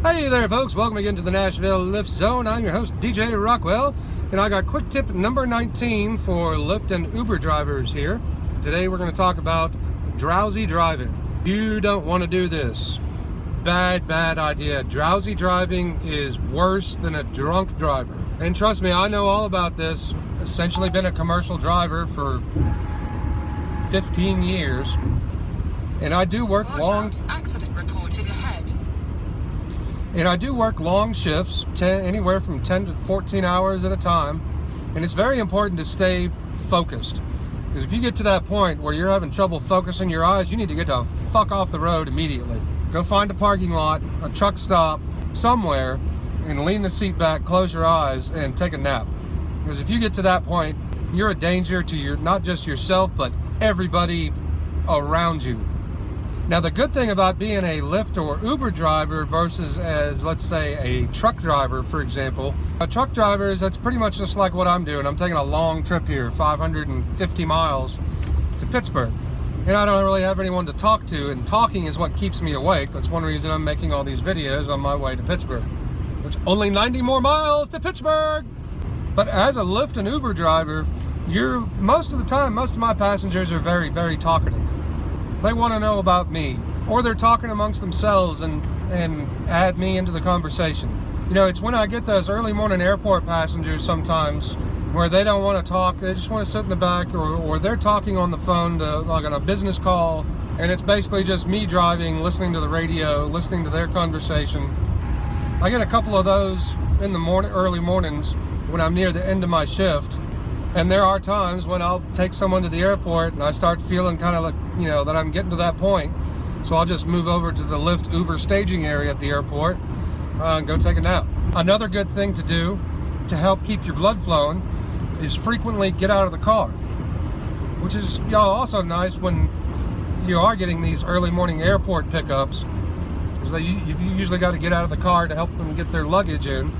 Hey there folks, welcome again to the Nashville Lyft Zone. I'm your host DJ Rockwell, and I got quick tip number 19 for Lyft and Uber drivers here. Today we're going to talk about drowsy driving. You don't want to do this. Bad idea. Drowsy driving is worse than a drunk driver. And trust me, I know all about this. Essentially been a commercial driver for 15 years. And I do work accident reported ahead. And I do work long shifts, anywhere from 10 to 14 hours at a time. And it's very important to stay focused. Because if you get to that point where you're having trouble focusing your eyes, you need to get the fuck off the road immediately. Go find a parking lot, a truck stop, somewhere, and lean the seat back, close your eyes, and take a nap. Because if you get to that point, you're a danger to not just yourself, but everybody around you. Now, the good thing about being a Lyft or Uber driver versus as, let's say, a truck driver, for example. A truck driver that's pretty much just like what I'm doing. I'm taking a long trip here, 550 miles to Pittsburgh. And I don't really have anyone to talk to, and talking is what keeps me awake. That's one reason I'm making all these videos on my way to Pittsburgh. Which only 90 more miles to Pittsburgh! But as a Lyft and Uber driver, most of the time, most of my passengers are very talkative. They want to know about me, or they're talking amongst themselves and add me into the conversation. You know, it's when I get those early morning airport passengers sometimes where they don't want to talk, they just want to sit in the back, or they're talking on the phone like on a business call, and it's basically just me driving, listening to the radio, listening to their conversation. I get a couple of those in the early mornings when I'm near the end of my shift. And there are times when I'll take someone to the airport and I start feeling kind of like, you know, that I'm getting to that point. So I'll just move over to the Lyft Uber staging area at the airport and go take a nap. Another good thing to do to help keep your blood flowing is frequently get out of the car. Which is also nice when you are getting these early morning airport pickups. Because you usually got to get out of the car to help them get their luggage in.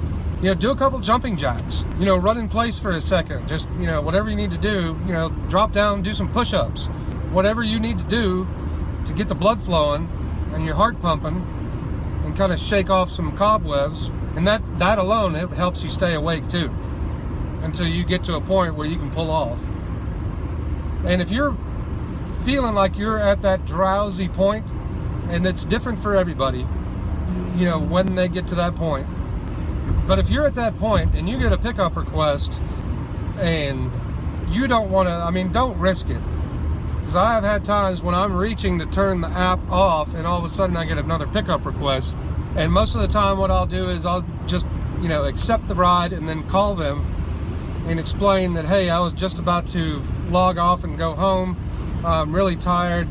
You know, do a couple jumping jacks. You know, run in place for a second. Just, you know, whatever you need to do, you know, drop down, do some push-ups. Whatever you need to do to get the blood flowing and your heart pumping and kind of shake off some cobwebs. And that alone, it helps you stay awake too. Until you get to a point where you can pull off. And if you're feeling like you're at that drowsy point, and it's different for everybody, you know, when they get to that point. But if you're at that point and you get a pickup request and you don't want to, don't risk it. Because I have had times when I'm reaching to turn the app off and all of a sudden I get another pickup request. And most of the time what I'll do is I'll just, you know, accept the ride and then call them and explain that, hey, I was just about to log off and go home. I'm really tired.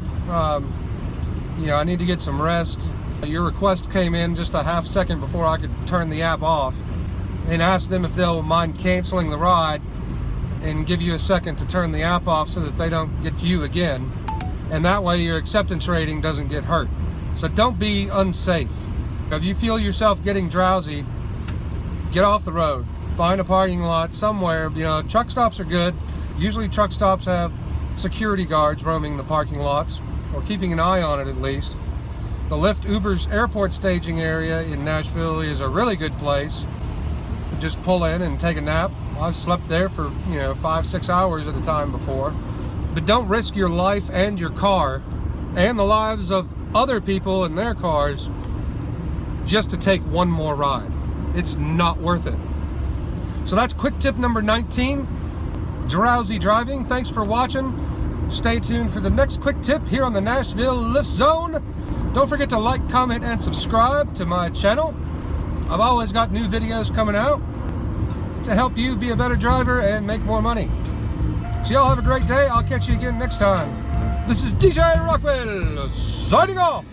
You know, I need to get some rest. Your request came in just a half second before I could turn the app off, and ask them if they'll mind canceling the ride and give you a second to turn the app off so that they don't get you again. And that way your acceptance rating doesn't get hurt. So don't be unsafe. If you feel yourself getting drowsy, get off the road. Find a parking lot somewhere. You know, truck stops are good. Usually truck stops have security guards roaming the parking lots, or keeping an eye on it at least. The Lyft Uber's airport staging area in Nashville is a really good place to just pull in and take a nap. I've slept there for, you know, 5-6 hours at a time before. But don't risk your life and your car and the lives of other people in their cars just to take one more ride. It's not worth it. So that's quick tip number 19, drowsy driving. Thanks for watching. Stay tuned for the next quick tip here on the Nashville Lyft Zone. Don't forget to like, comment, and subscribe to my channel. I've always got new videos coming out to help you be a better driver and make more money. So y'all have a great day. I'll catch you again next time. This is DJ Rockwell signing off.